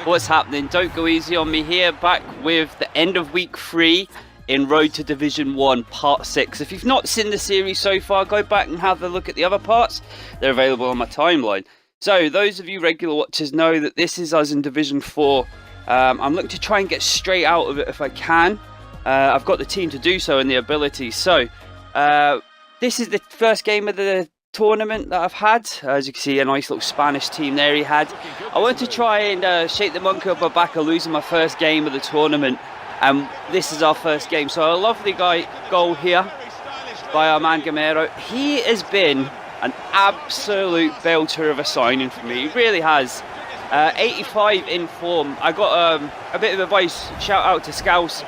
What's happening? Don't go easy on me here. Back with the end of week 3 in Road to Division 1 Part 6. If you've not seen the series so far, go back and have a look at the other parts. They're available on my timeline. So those of you regular watchers know that this is us in Division 4. I'm looking to try and get straight out of it if I can. I've got the team to do so and the ability. So this is the first game of the tournament that I've had. As you can see, a nice little Spanish team there he had. I want to try and shake the monkey up my back of losing my first game of the tournament, and this is our first game. So a lovely goal here by our man Gamero. He has been an absolute belter of a signing for me. He really has. 85 in form. I got a bit of advice, shout out to Scouse.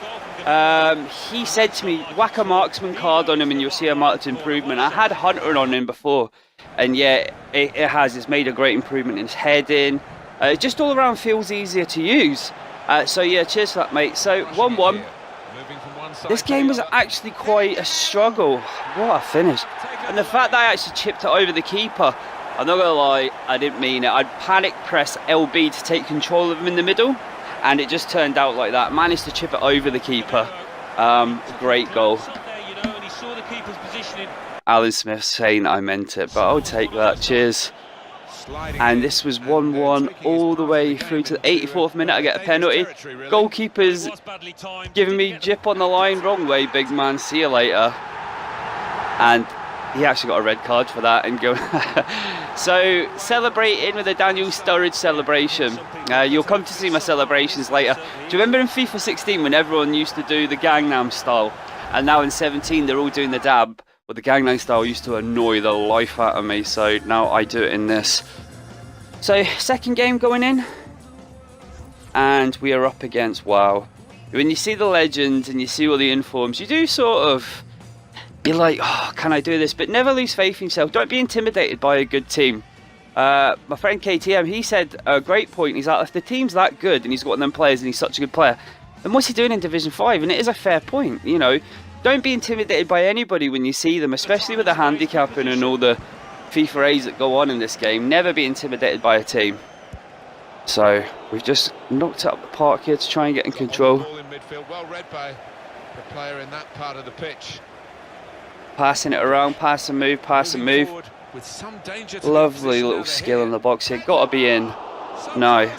He said to me, whack a marksman card on him and you'll see a marked improvement. I had Hunter on him before, and yeah, it's made a great improvement in his heading. It just all around feels easier to use. So yeah, cheers for that, mate. So 1-1. This game was actually quite a struggle. What a finish. And the fact that I actually chipped it over the keeper, I'm not gonna lie, I didn't mean it. I'd panic press LB to take control of him in the middle, and it just turned out like that. Managed to chip it over the keeper. Great goal. Alan Smith saying I meant it, but I'll take that. Cheers. And this was 1-1 all the way through to the 84th minute. I get a penalty. Goalkeeper's giving me jip on the line. Wrong way, big man. See you later. And he actually got a red card for that. And go. So celebrating with a Daniel Sturridge celebration. You'll come to see my celebrations later. Do you remember in FIFA 16 when everyone used to do the Gangnam style, and now in 17 they're all doing the dab? Well, the Gangnam style used to annoy the life out of me, so now I do it in this. So second game going in, and we are up against, wow, when you see the legends and you see all the informs, you do sort of, you're like, oh, can I do this? But never lose faith in yourself. Don't be intimidated by a good team. My friend KTM, he said a great point. He's like, if the team's that good and he's got one of them players and he's such a good player, then what's he doing in Division 5? And it is a fair point, you know. Don't be intimidated by anybody when you see them, especially with the handicapping and all the FIFA A's that go on in this game. Never be intimidated by a team. So we've just knocked it up the park here to try and get in control. Well read by the player in that part of the pitch. Passing it around, pass and move, pass and move. Lovely little skill in the box here. Got to be in. No.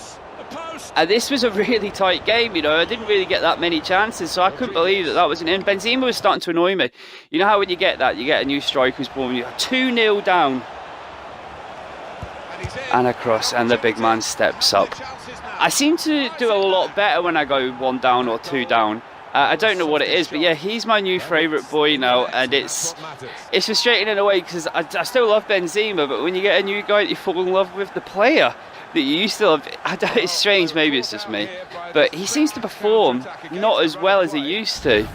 And this was a really tight game, you know. I didn't really get that many chances, so I couldn't believe that that wasn't in. Benzema was starting to annoy me. You know how when you get that, you get a new striker who's born, you're 2-0 down. And across, and the big man steps up. I seem to do a lot better when I go 1 down or 2 down. I don't know what it is, but yeah, he's my new favourite boy now, and it's frustrating in a way because I still love Benzema, but when you get a new guy, you fall in love with the player that you used to love. It's strange, maybe it's just me, but he seems to perform not as well as he used to.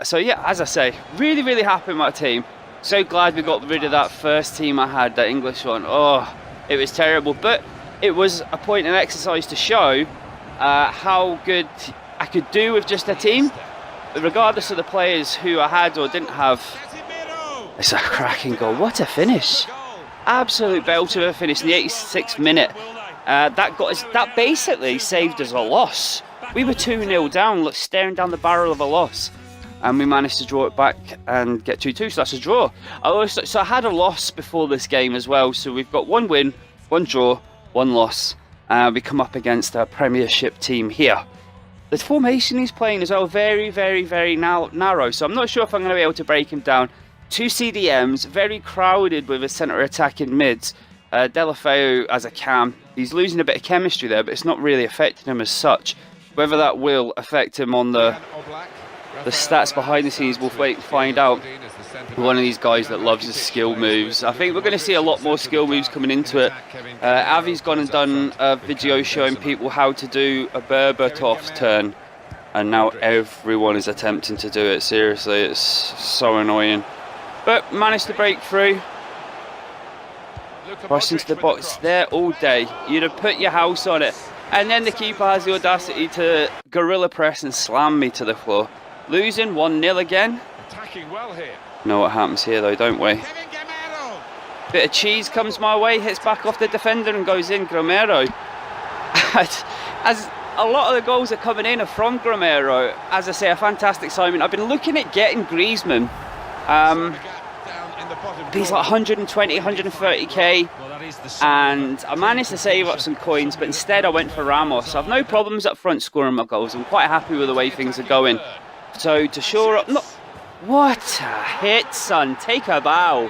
So yeah, as I say, really, really happy with my team. So glad we got rid of that first team I had, that English one. Oh, it was terrible, but it was a point of exercise to show how good I could do with just a team, regardless of the players who I had or didn't have. It's a cracking goal. What a finish. Absolute belter of a finish in the 86th minute. That basically saved us a loss. We were 2-0 down, staring down the barrel of a loss, and we managed to draw it back and get 2-2, so that's a draw. So I had a loss before this game as well, so we've got 1 win, 1 draw, 1 loss. We come up against a Premiership team here. The formation he's playing is all very, very, very narrow, so I'm not sure if I'm going to be able to break him down. 2 CDMs, very crowded with a centre attacking mids. Delafeu as a cam. He's losing a bit of chemistry there, but it's not really affecting him as such. Whether that will affect him on the stats behind the scenes, we'll wait and find out. One of these guys that loves his skill moves. I think we're going to see a lot more skill moves coming into it. Avi's gone and done a video showing people how to do a Berbatov turn, and now everyone is attempting to do it. Seriously, it's so annoying. But managed to break through. Rushed into the box there all day. You'd have put your house on it. And then the keeper has the audacity to gorilla press and slam me to the floor. Losing 1-0 again. Attacking well here. Know what happens here though, don't we? Bit of cheese comes my way, hits back off the defender and goes in. Gamero. as a lot of the goals are coming in are from Gamero. As I say, a fantastic signing. I've been looking at getting Griezmann. He's like 120, 130k, and I managed to save up some coins, but instead I went for Ramos. I've no problems up front scoring my goals. I'm quite happy with the way things are going. So to shore up, what a hit, son! Take a bow.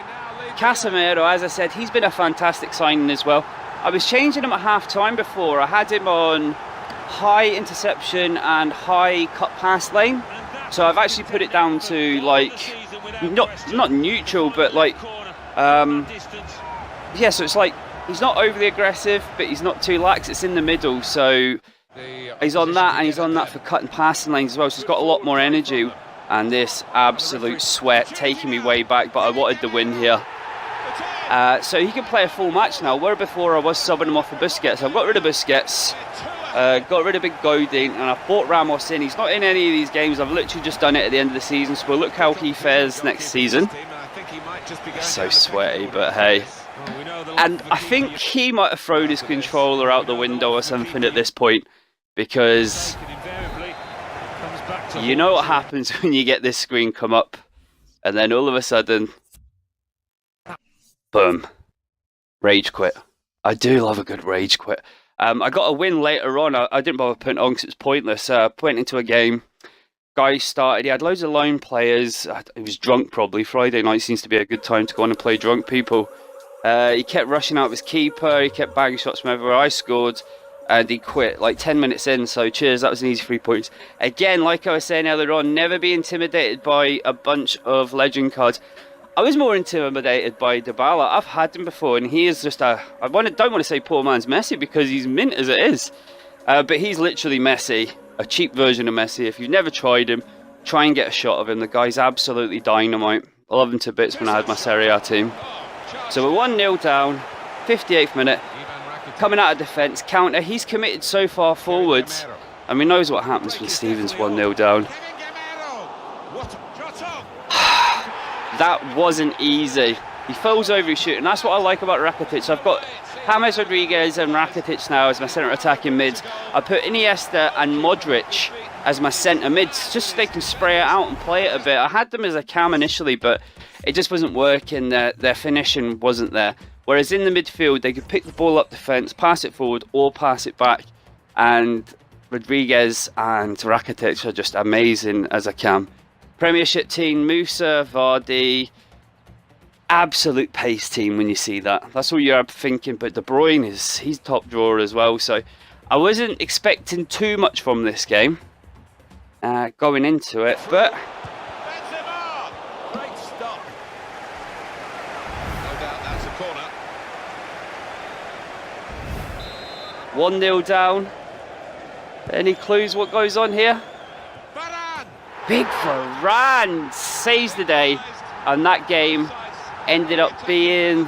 Casemiro, as I said, he's been a fantastic signing as well. I was changing him at half time before. I had him on high interception and high cut pass lane, so I've actually put it down to like not neutral, but like yeah, so it's like he's not overly aggressive, but he's not too lax. It's in the middle, so he's on that, and he's on that for cutting passing lanes as well, so he's got a lot more energy. And this absolute sweat taking me way back, but I wanted the win here. So he can play a full match now, where before I was subbing him off for Busquets. I've got rid of Busquets, got rid of Big Godin, and I've brought Ramos in. He's not in any of these games. I've literally just done it at the end of the season, so we'll look how he fares next season. So sweaty, but hey. And I think he might have thrown his controller out the window or something at this point, because you know what happens when you get this screen come up, and then all of a sudden, boom, rage quit. I do love a good rage quit. I got a win later on. I didn't bother putting it on because it was pointless. Went into a game. Guy started. He had loads of lone players. He was drunk probably. Friday night seems to be a good time to go on and play drunk people. He kept rushing out of his keeper. He kept bagging shots from everywhere. I scored. And he quit like 10 minutes in, so cheers, that was an easy 3 points. Again, like I was saying earlier on, never be intimidated by a bunch of legend cards. I was more intimidated by Dybala. I've had him before, and he is just don't want to say poor man's Messi, because he's mint as it is. But he's literally Messi, a cheap version of Messi. If you've never tried him, try and get a shot of him. The guy's absolutely dynamite. I love him to bits when I had my Serie A team. So we're 1-0 down, 58th minute. Coming out of defence, counter. He's committed so far forwards, and we knows what happens when Stevens 1-0 down. That wasn't easy. He falls over his shoot, and that's what I like about Rakitic. So I've got James Rodriguez and Rakitic now as my centre attacking mids. I put Iniesta and Modric as my centre mids, just so they can spray it out and play it a bit. I had them as a cam initially, but it just wasn't working. Their finishing wasn't there. Whereas in the midfield, they could pick the ball up defence, pass it forward, or pass it back. And Rodriguez and Rakitic are just amazing as a cam. Premiership team, Musa, Vardy, absolute pace team when you see that. That's all you're thinking, but De Bruyne, he's top drawer as well. So I wasn't expecting too much from this game going into it, but 1-0 down. Any clues what goes on here? Big Varane saves the day, and that game ended up being,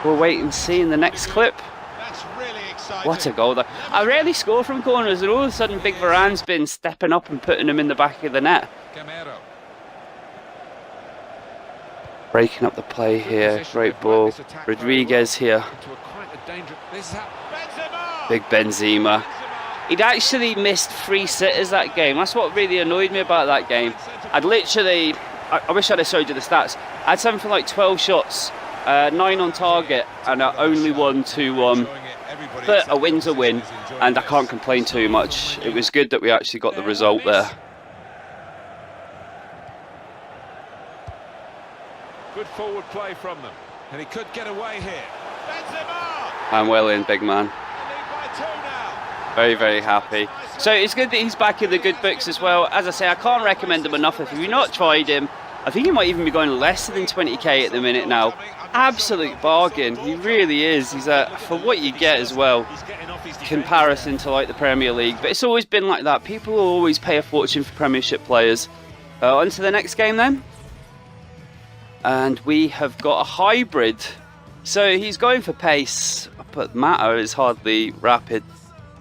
we'll wait and see in the next clip. What a goal though. I rarely score from corners, and all of a sudden Big Varane's been stepping up and putting them in the back of the net. Breaking up the play here, great ball. Rodriguez here. Big Benzema. He'd actually missed 3 sitters that game. That's what really annoyed me about that game. I'd literally, I wish I'd have showed you the stats. I had something like 12 shots, 9 on target, and I only won 2-1. But a win's a win, and I can't complain too much. It was good that we actually got the result there. Good forward play from them, and he could get away here. I'm well in, big man. Very, very happy. So it's good that he's back in the good books as well. As I say, I can't recommend him enough. If you've not tried him, I think he might even be going less than 20k at the minute now. Absolute bargain. He really is. He's for what you get as well, comparison to like the Premier League. But it's always been like that. People always pay a fortune for Premiership players. On to the next game then. And we have got a hybrid. So he's going for pace, but Mata is hardly rapid.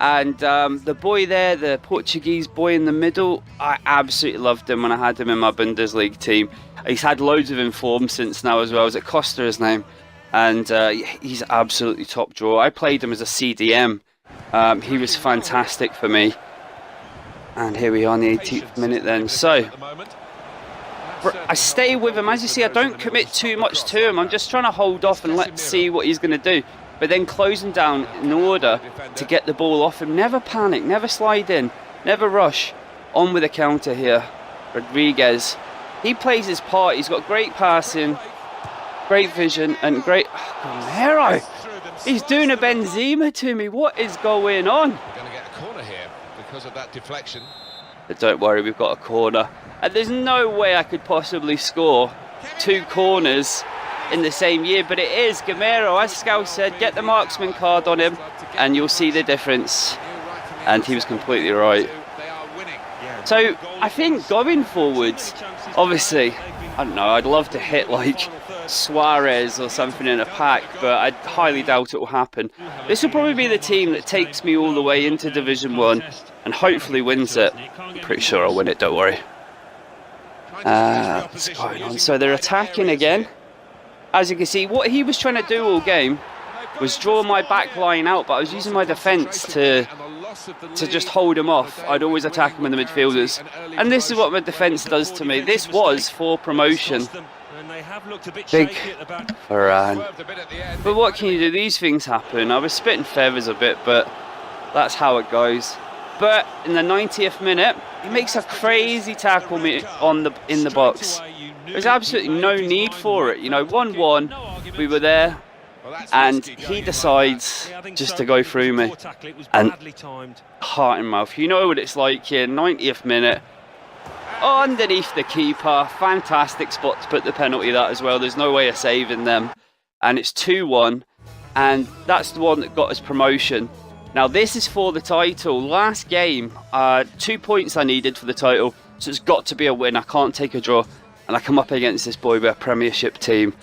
And the boy there, the Portuguese boy in the middle, I absolutely loved him when I had him in my Bundesliga team. He's had loads of inform since now as well. Is it Costa his name? And he's absolutely top drawer. I played him as a CDM He was fantastic for me. And here we are in the 18th minute then. So, I stay with him. As you see, I don't commit too much to him. I'm just trying to hold off and let's see what he's going to do. But then closing down in order to get the ball off him. Never panic, never slide in, never rush. On with a counter here. Rodriguez. He plays his part. He's got great passing, great vision, and great... Romero! He's doing a Benzema to me. What is going on? We're going to get a corner here because of that deflection. But don't worry, we've got a corner. And there's no way I could possibly score 2 corners in the same year. But it is Gamero, as Scout said, get the marksman card on him and you'll see the difference. And he was completely right. So I think going forwards, obviously, I don't know, I'd love to hit like Suarez or something in a pack, but I highly doubt it will happen. This will probably be the team that takes me all the way into Division 1 and hopefully wins it. I'm pretty sure I'll win it, don't worry. What's going on? So they're attacking again. As you can see, what he was trying to do all game was draw my back line out, but I was using my defence to just hold him off. I'd always attack him in the midfielders. And this is what my defence does to me. This was for promotion. Big Varane. But what can you do? These things happen. I was spitting feathers a bit, but that's how it goes. But in the 90th minute, he makes a crazy tackle in the box. There's absolutely no need for it. You know, 1-1, we were there, and he decides just to go through me. And heart in mouth. You know what it's like here, 90th minute. Underneath the keeper, fantastic spot to put the penalty that as well. There's no way of saving them. And it's 2-1, and that's the one that got us promotion. Now this is for the title. Last game, 2 points I needed for the title, so it's got to be a win. I can't take a draw. And I come up against this boy with a Premiership team.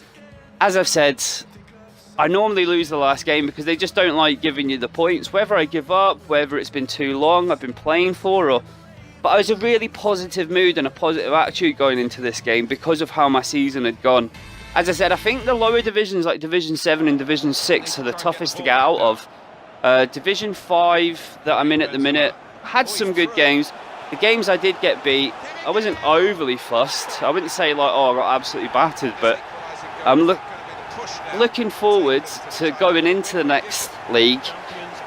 As I've said, I normally lose the last game because they just don't like giving you the points. Whether I give up, whether it's been too long, I've been playing for, or... But I was a really positive mood and a positive attitude going into this game because of how my season had gone. As I said, I think the lower divisions like Division 7 and Division 6 are the toughest to get out of. Division 5 that I'm in at the minute had some good games. The games I did get beat, I wasn't overly fussed. I wouldn't say like, oh, I got absolutely battered, but I'm looking forward to going into the next league.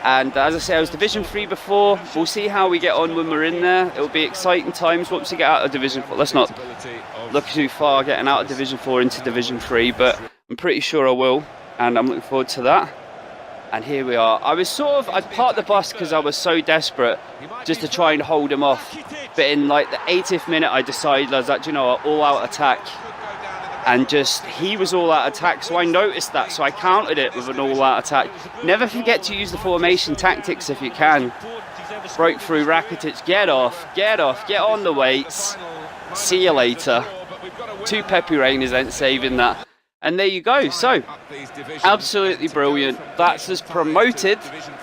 And as I say, I was Division 3 before. We'll see how we get on when we're in there. It'll be exciting times once we get out of Division 4. Let's not look too far getting out of Division 4 into Division 3, but I'm pretty sure I will, and I'm looking forward to that. And here we are. I'd parked the bus because I was so desperate just to try and hold him off. But in like the 80th minute, I decided I was like, you know what, all out attack. And just, he was all out attack, so I noticed that, so I countered it with an all out attack. Never forget to use the formation tactics if you can. Broke through Rakitic, get off, get on the weights. See you later. 2 Pepe Reinas then saving that. And there you go. So, absolutely brilliant. That's us promoted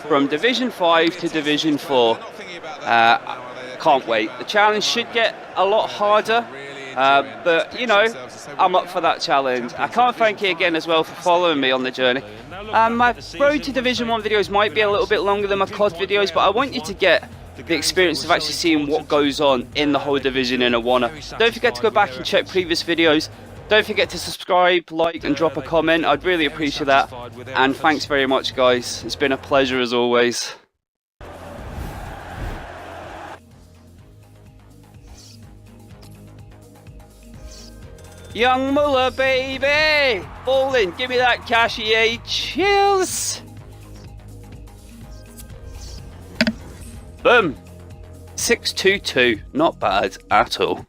from Division 5 to Division 4. Can't wait. The challenge should get a lot harder. But, you know, I'm up for that challenge. I can't thank you again as well for following me on the journey. My Road to Division 1 videos might be a little bit longer than my COD videos, but I want you to get the experience of actually seeing what goes on in the whole division in Awana. Don't forget to go back and check previous videos. Don't forget to subscribe, like and drop a comment. I'd really appreciate that. And thanks very much, guys. It's been a pleasure as always. Young Muller, baby! Balling, give me that cash, EA. Cheers! Boom! 622, not bad at all.